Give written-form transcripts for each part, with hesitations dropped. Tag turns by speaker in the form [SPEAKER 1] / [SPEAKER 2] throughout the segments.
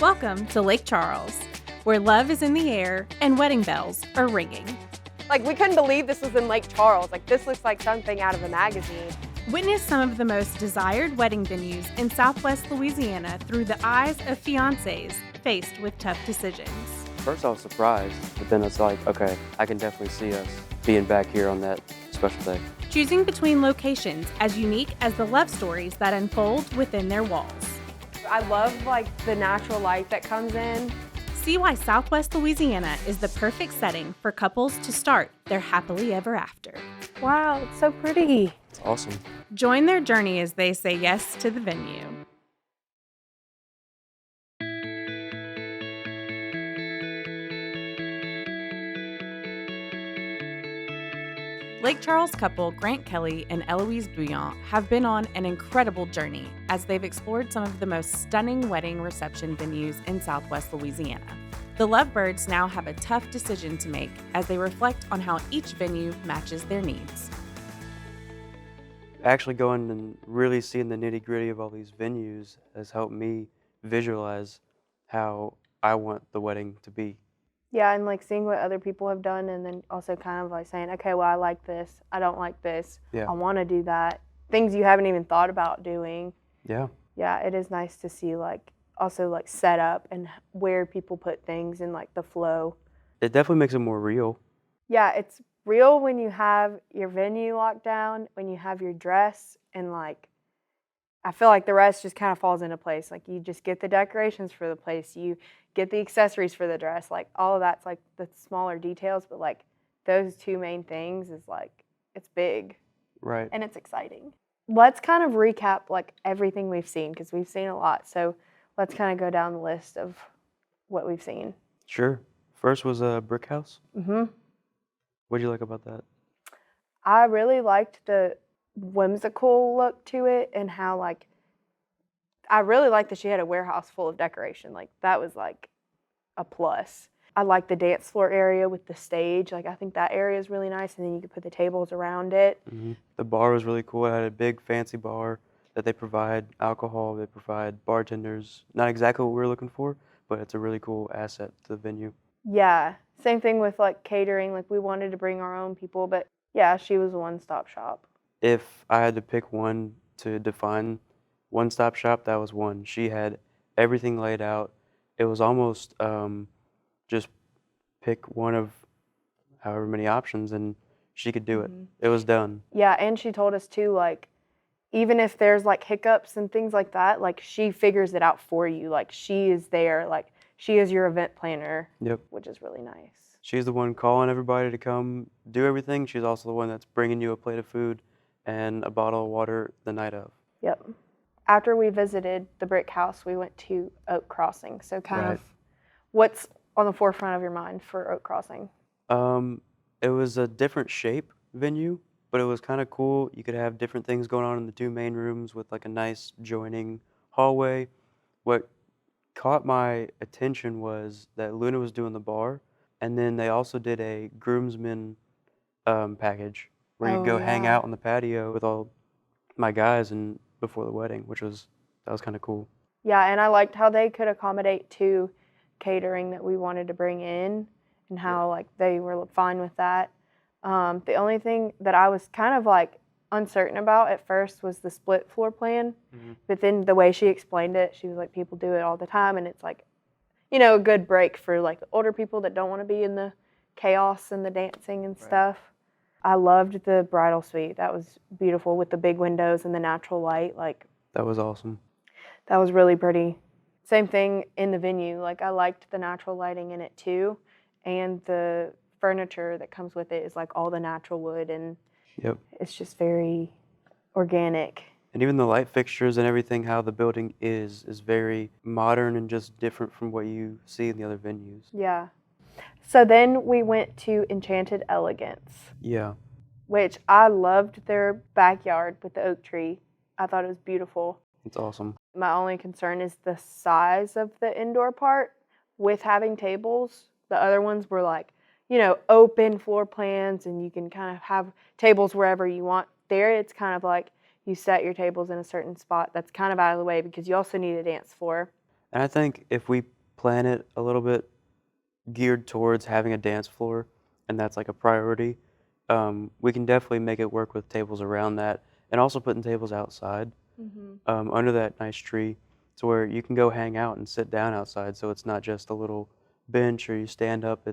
[SPEAKER 1] Welcome to Lake Charles, where love is in the air and wedding bells are ringing.
[SPEAKER 2] Like, we couldn't believe this was in Lake Charles. Like, this looks like something out of a magazine.
[SPEAKER 1] Witness some of the most desired wedding venues in Southwest Louisiana through the eyes of fiancés faced with tough decisions.
[SPEAKER 3] First I was surprised, but then it's like, okay, I can definitely see us being back here on that special day.
[SPEAKER 1] Choosing between locations as unique as the love stories that unfold within their walls.
[SPEAKER 2] I love, like, the natural light that comes in.
[SPEAKER 1] See why Southwest Louisiana is the perfect setting for couples to start their happily ever after.
[SPEAKER 2] Wow, it's so pretty.
[SPEAKER 3] It's awesome.
[SPEAKER 1] Join their journey as they say yes to the venue. Lake Charles couple Grant Kelly and Eloise have been on an incredible journey as they've explored some of the most stunning wedding reception venues in Southwest Louisiana. The Lovebirds now have a tough decision to make as they reflect on how each venue matches their needs.
[SPEAKER 3] Actually going and really seeing the nitty-gritty of all these venues has helped me visualize how I want the wedding to be.
[SPEAKER 2] Yeah, and, like, seeing what other people have done, and then also kind of, like, saying, okay, well, I like this. I don't like this.
[SPEAKER 3] Yeah.
[SPEAKER 2] I want to do that. Things you haven't even thought about doing.
[SPEAKER 3] Yeah.
[SPEAKER 2] Yeah, it is nice to see, like, also, like, set up and where people put things and, like, the flow.
[SPEAKER 3] It definitely makes it more real.
[SPEAKER 2] Yeah, it's real when you have your venue locked down, when you have your dress, and, like, I feel like the rest just kind of falls into place. Like, you just get the decorations for the place, you get the accessories for the dress, like, all of that's, like, the smaller details, but, like, those two main things is, like, it's big.
[SPEAKER 3] Right.
[SPEAKER 2] And it's exciting. Let's kind of recap, like, everything we've seen, because we've seen a lot, so let's kind of go down the list of what we've seen.
[SPEAKER 3] Sure. First was a brick house.
[SPEAKER 2] Mm-hmm.
[SPEAKER 3] What did you like about that?
[SPEAKER 2] I really liked the whimsical look to it, and how, like, I really liked that she had a warehouse full of decoration. Like, that was, like, a plus. I like the dance floor area with the stage. Like, I think that area is really nice, and then you could put the tables around it.
[SPEAKER 3] Mm-hmm. The bar was really cool. It had a big fancy bar that they provide alcohol, they provide bartenders. Not exactly what we were looking for, but it's a really cool asset to the venue.
[SPEAKER 2] Yeah, same thing with, like, catering. Like, we wanted to bring our own people, but yeah, she was a one-stop shop.
[SPEAKER 3] If I had to pick one to define one-stop shop, that was one. She had everything laid out. It was almost just pick one of however many options and she could do it.
[SPEAKER 2] Mm-hmm.
[SPEAKER 3] It was done.
[SPEAKER 2] Yeah, and she told us too, like, even if there's, like, hiccups and things like that, like, she figures it out for you. Like, she is there. Like, she is your event planner.
[SPEAKER 3] Yep.
[SPEAKER 2] Which is really nice.
[SPEAKER 3] She's the one calling everybody to come do everything. She's also the one that's bringing you a plate of food and a bottle of water the night of.
[SPEAKER 2] Yep. After we visited the brick house, we went to Oak Crossing. So kind of what's on the forefront of your mind for Oak Crossing?
[SPEAKER 3] It was a different shape venue, but it was kind of cool. You could have different things going on in the two main rooms with, like, a nice joining hallway. What caught my attention was that Luna was doing the bar, and then they also did a groomsmen package where you go hang out on the patio with all my guys and before the wedding, that was kind of cool.
[SPEAKER 2] Yeah, and I liked how they could accommodate to catering that we wanted to bring in, and how, like, they were fine with that. The only thing that I was kind of, like, uncertain about at first was the split floor plan. Mm-hmm. But then the way she explained it, she was like, people do it all the time, and it's, like, you know, a good break for, like, the older people that don't want to be in the chaos and the dancing and stuff. I loved the bridal suite. That was beautiful with the big windows and the natural light. Like,
[SPEAKER 3] that was awesome.
[SPEAKER 2] That was really pretty. Same thing in the venue. Like, I liked the natural lighting in it too, and the furniture that comes with it is, like, all the natural wood, and it's just very organic.
[SPEAKER 3] And even the light fixtures and everything, how the building is very modern and just different from what you see in the other venues.
[SPEAKER 2] Yeah. So then we went to Enchanted Elegance.
[SPEAKER 3] Yeah.
[SPEAKER 2] Which I loved their backyard with the oak tree. I thought it was beautiful.
[SPEAKER 3] It's awesome.
[SPEAKER 2] My only concern is the size of the indoor part with having tables. The other ones were, like, you know, open floor plans, and you can kind of have tables wherever you want. There, it's kind of like you set your tables in a certain spot that's kind of out of the way, because you also need a dance floor.
[SPEAKER 3] And I think if we plan it a little bit geared towards having a dance floor, and that's like a priority, we can definitely make it work with tables around that, and also putting tables outside under that nice tree, to where you can go hang out and sit down outside. So it's not just a little bench or you stand up.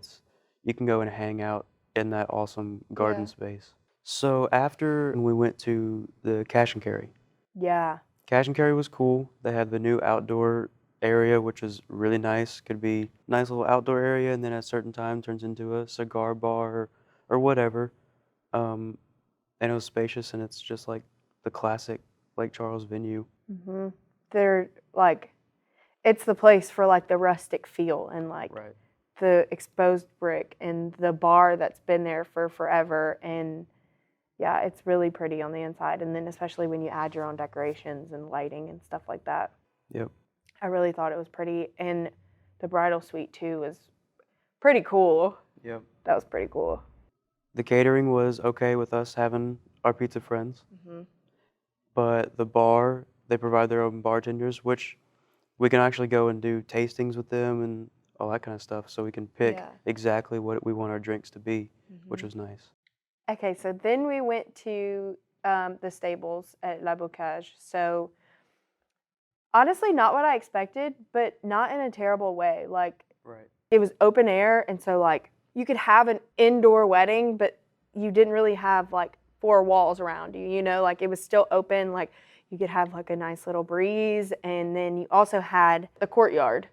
[SPEAKER 3] You can go and hang out in that awesome garden
[SPEAKER 2] Yeah.
[SPEAKER 3] space. So after we went to the cash and carry.
[SPEAKER 2] Yeah.
[SPEAKER 3] Cash and carry was cool. They had the new outdoor area, which was really nice. Could be a nice little outdoor area, and then at a certain time turns into a cigar bar or whatever. And it was spacious, and it's just like the classic Lake Charles venue.
[SPEAKER 2] hmm They're like, it's the place for like the rustic feel and like
[SPEAKER 3] Right.
[SPEAKER 2] the exposed brick and the bar that's been there for forever. And yeah, it's really pretty on the inside. And then especially when you add your own decorations and lighting and stuff like that.
[SPEAKER 3] Yep.
[SPEAKER 2] I really thought it was pretty. And the bridal suite too was pretty cool.
[SPEAKER 3] Yep.
[SPEAKER 2] That was pretty cool.
[SPEAKER 3] The catering was okay with us having our pizza friends,
[SPEAKER 2] hmm
[SPEAKER 3] but the bar, they provide their own bartenders, which we can actually go and do tastings with them and all that kind of stuff, so we can pick
[SPEAKER 2] Yeah.
[SPEAKER 3] exactly what we want our drinks to be, which
[SPEAKER 2] Mhm.
[SPEAKER 3] was nice.
[SPEAKER 2] Okay, so then we went to the stables at La Bocage. So honestly, not what I expected, but not in a terrible way. Like
[SPEAKER 3] Right.
[SPEAKER 2] it was open air, and so like you could have an indoor wedding, but you didn't really have like four walls around you. You know, like it was still open. Like you could have like a nice little breeze, and then you also had a courtyard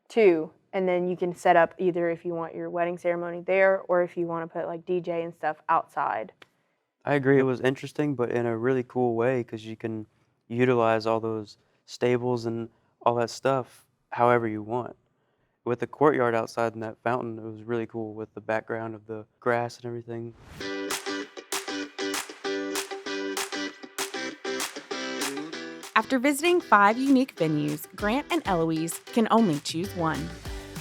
[SPEAKER 2] too. And then you can set up either if you want your wedding ceremony there or if you want to put like DJ and stuff outside.
[SPEAKER 3] I agree. It was interesting, but in a really cool way, because you can utilize all those stables and all that stuff however you want. With the courtyard outside and that fountain, it was really cool with the background of the grass and everything.
[SPEAKER 1] After visiting 5 unique venues, Grant and Eloise can only choose one.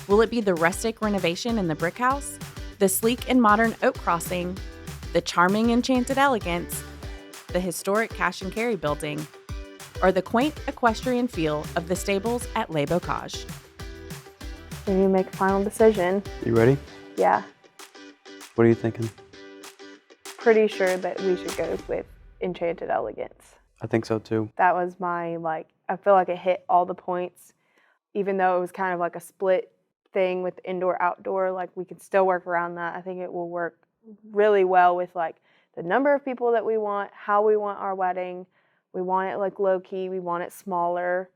[SPEAKER 1] Will it be the rustic renovation in the brick house, the sleek and modern oak crossing, the charming enchanted elegance, the historic cash and carry building, or the quaint equestrian feel of the stables at Les Bocages?
[SPEAKER 2] Then you make a final decision.
[SPEAKER 3] You ready?
[SPEAKER 2] Yeah,
[SPEAKER 3] What are you thinking?
[SPEAKER 2] pretty sure that we should go with Enchanted Elegance.
[SPEAKER 3] I think so too.
[SPEAKER 2] That was my, like, I feel like it hit all the points. Even though it was kind of like a split thing with indoor outdoor, like we can still work around that. I think it will work really well with like the number of people that we want, how we want our wedding. We want it like low key, we want it smaller.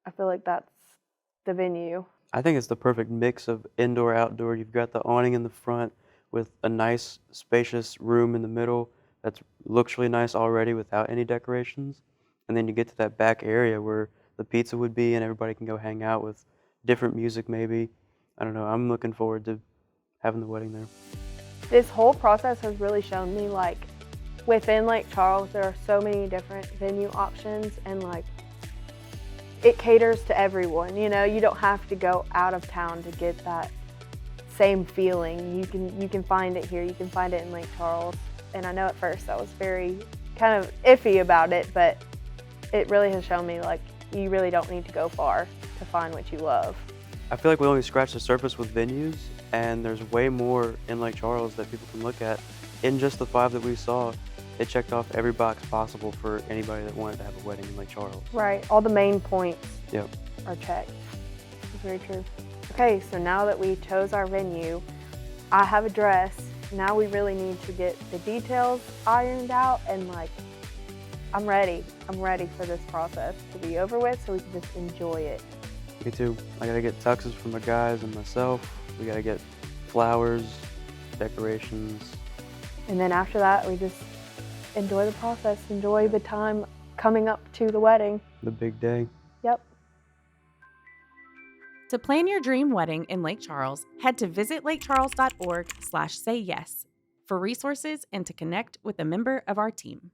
[SPEAKER 2] I feel like that's the venue.
[SPEAKER 3] I think it's the perfect mix of indoor, outdoor. You've got the awning in the front with a nice, spacious room in the middle that looks really nice already without any decorations. And then you get to that back area where the pizza would be and everybody can go hang out with different music maybe. I don't know. I'm looking forward to having the wedding there.
[SPEAKER 2] This whole process has really shown me like within Lake Charles there are so many different venue options and like it caters to everyone. You know, you don't have to go out of town to get that same feeling. You can find it here. You can find it in Lake Charles. And I know at first I was very kind of iffy about it, but it really has shown me like you really don't need to go far to find what you love.
[SPEAKER 3] I feel like we only scratched the surface with venues, and there's way more in Lake Charles that people can look at. In just the 5 that we saw, it checked off every box possible for anybody that wanted to have a wedding in Lake Charles.
[SPEAKER 2] Right, all the main points
[SPEAKER 3] Yep.
[SPEAKER 2] are checked. That's very true. Okay, so now that we chose our venue, I have a dress. Now we really need to get the details ironed out and like, I'm ready. I'm ready for this process to be over with so we can just enjoy it.
[SPEAKER 3] Me too. I gotta get tuxes for my guys and myself. We gotta get flowers, decorations.
[SPEAKER 2] And then after that, we just enjoy the process, enjoy the time coming up to the wedding.
[SPEAKER 3] The big day.
[SPEAKER 2] Yep.
[SPEAKER 1] To plan your dream wedding in Lake Charles, head to visitLakeCharles.org/sayyes for resources and to connect with a member of our team.